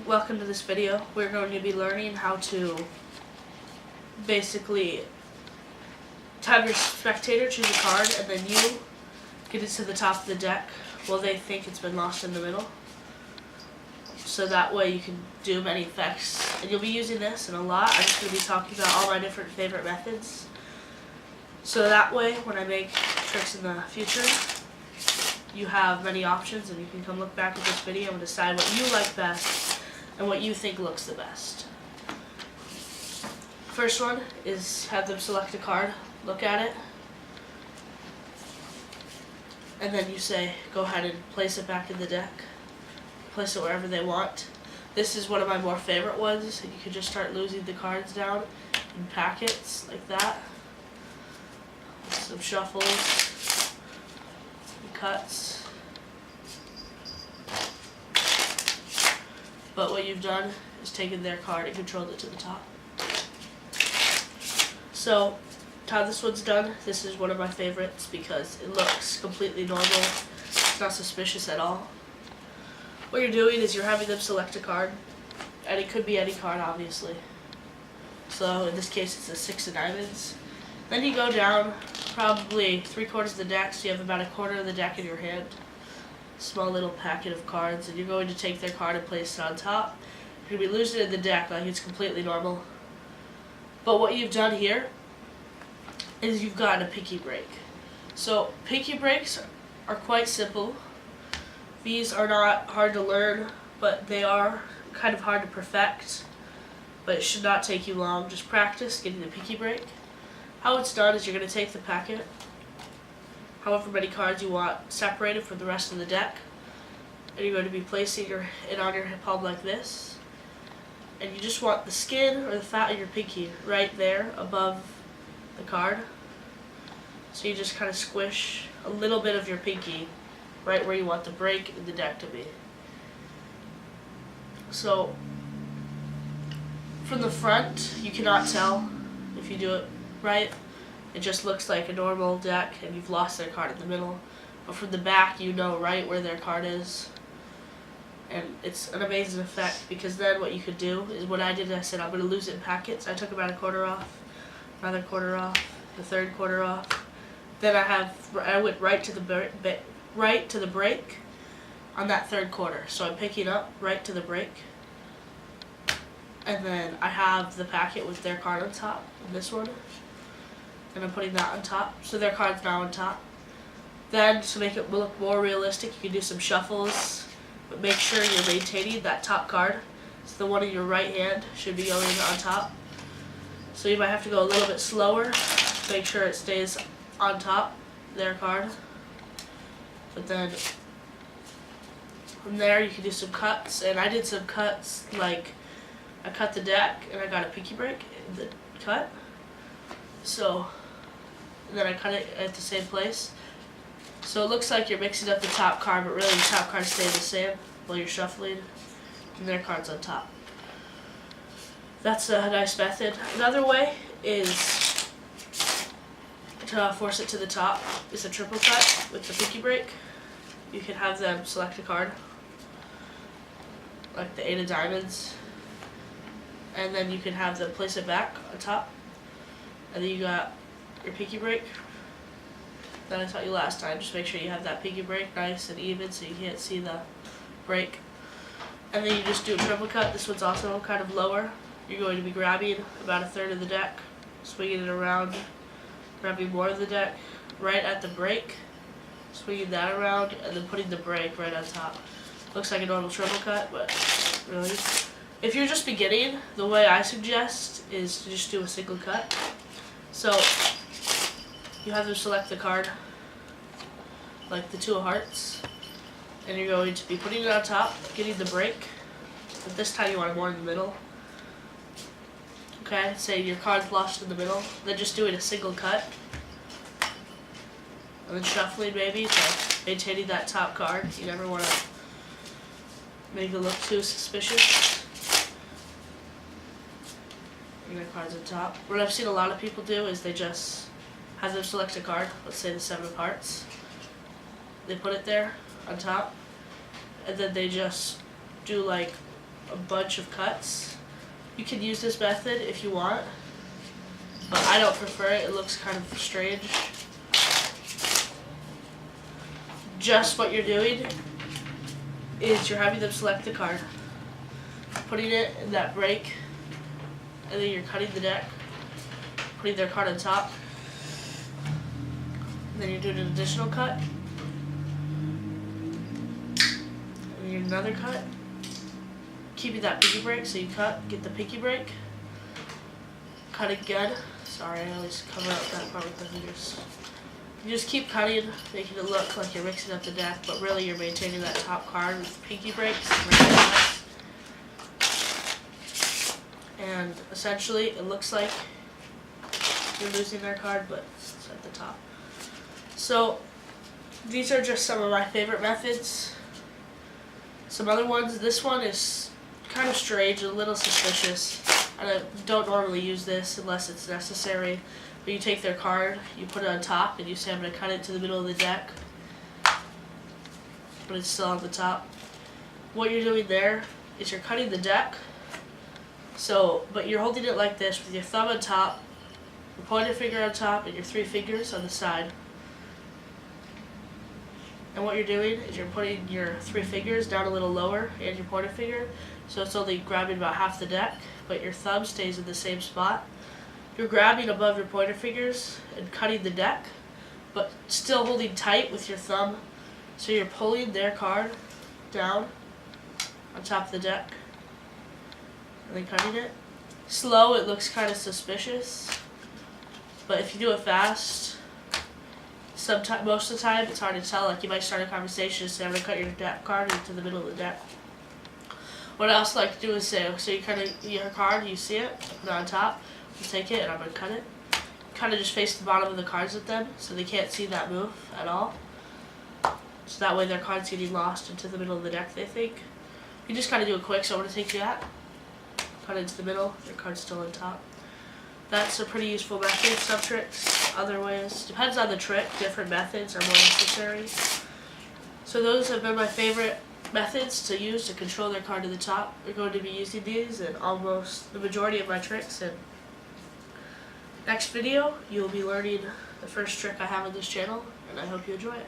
welcome to this video. We're going to be learning how to basically have your spectator choose a card and then you get it to the top of the deck while they think it's been lost in the middle. So that way you can do many effects. And you'll be using this in a lot. I'm just going to be talking about all my different favorite methods. So that way when I make tricks in the future, you have many options and you can come look back at this video and decide what you like best and what you think looks the best. First one is have them select a card, look at it, and then you say go ahead and place it back in the deck. Place it wherever they want. This is one of my more favorite ones. You can just start losing the cards down in packets like that. Some shuffles, some cuts. But what you've done is taken their card and controlled it to the top. So how this one's done, this is one of my favorites because it looks completely normal. It's not suspicious at all. What you're doing is you're having them select a card, and it could be any card obviously. So in this case it's a 6 of diamonds. Then you go down probably 3/4 of the deck, so you have about 1/4 of the deck in your hand. Small little packet of cards, and you're going to take their card and place it on top. You're going to be losing it in the deck like it's completely normal. But what you've done here is you've gotten a pinky break. So pinky breaks are quite simple. These are not hard to learn, but they are kind of hard to perfect. But it should not take you long. Just practice getting the pinky break. How it's done is you're going to take the packet, however many cards you want, separated from the rest of the deck, and you're going to be placing it on your palm like this. And you just want the skin or the fat of your pinky right there above the card. So you just kind of squish a little bit of your pinky right where you want the break in the deck to be. So from the front, you cannot tell if you do it right. It just looks like a normal deck and you've lost their card in the middle. But from the back, you know right where their card is. And it's an amazing effect because then what you could do is what I did, I said I'm going to lose it in packets. I took about 1/4 off, another 1/4 off, the third 1/4 off. Then I went right to the break on that third 1/4. So I'm picking up right to the break. And then I have the packet with their card on top, this one. And I'm putting that on top. So their card's now on top. Then to make it look more realistic, you can do some shuffles. But make sure you're maintaining that top card. So the one in your right hand should be going on top. So you might have to go a little bit slower. Make sure it stays on top, their card. But then from there you can do some cuts. And I did some cuts like I cut the deck and I got a pinky break in the cut. So and then I cut it at the same place. So it looks like you're mixing up the top card, but really the top card stays the same while you're shuffling, and their card's on top. That's a nice method. Another way is to force it to the top. It's a triple cut with the pinky break. You can have them select a card, like the 8 of diamonds, and then you can have them place it back on top, and then you got your pinky break that I taught you last time. Just make sure you have that pinky break nice and even so you can't see the break. And then you just do a triple cut. This one's also kind of lower. You're going to be grabbing about 1/3 of the deck, swinging it around, grabbing more of the deck right at the break, swinging that around, and then putting the break right on top. Looks like a normal triple cut, but really, if you're just beginning, the way I suggest is to just do a single cut. So you have them select the card, like the 2 of hearts, and you're going to be putting it on top, getting the break, but this time you want it more in the middle. Okay, say your card's lost in the middle, then just doing a single cut, and then shuffling maybe, so maintaining that top card. You never want to make it look too suspicious. And their card's on top. What I've seen a lot of people do is they just have them select a card, let's say the 7 of hearts. They put it there on top, and then they just do like a bunch of cuts. You can use this method if you want, but I don't prefer it. It looks kind of strange. Just what you're doing is you're having them select the card, putting it in that break, and then you're cutting the deck, putting their card on top, and then you're doing an additional cut, and you're another cut, keeping that pinky break, so you cut, get the pinky break, cut again. Sorry, I always cover up that part with the fingers. You just keep cutting, making it look like you're mixing up the deck, but really you're maintaining that top card with pinky breaks. And essentially, it looks like you're losing their card, but it's at the top. So, these are just some of my favorite methods. Some other ones, this one is kind of strange, a little suspicious. I don't normally use this unless it's necessary. But you take their card, you put it on top, and you say, I'm going to cut it to the middle of the deck. But it's still on the top. What you're doing there is you're cutting the deck. But you're holding it like this with your thumb on top, your pointer finger on top, and your 3 fingers on the side. And what you're doing is you're putting your 3 fingers down a little lower and your pointer finger, so it's only grabbing about half the deck, but your thumb stays in the same spot. You're grabbing above your pointer fingers and cutting the deck, but still holding tight with your thumb, so you're pulling their card down on top of the deck and then cutting it. Slow, it looks kind of suspicious, but if you do it fast, most of the time it's hard to tell. Like, you might start a conversation and say, I'm going to cut your deck card into the middle of the deck. What I also like to do is say, so you cut your card, you see it, put it on top, you take it, and I'm going to cut it. Kind of just face the bottom of the cards with them, so they can't see that move at all. So that way their card's getting lost into the middle of the deck, they think. You just kind of do it quick, so I'm going to take that, cut it into the middle, your card's still on top. That's a pretty useful method. Some tricks, other ways. Depends on the trick. Different methods are more necessary. So those have been my favorite methods to use to control their card to the top. We're going to be using these in almost the majority of my tricks. And next video, you'll be learning the first trick I have on this channel, and I hope you enjoy it.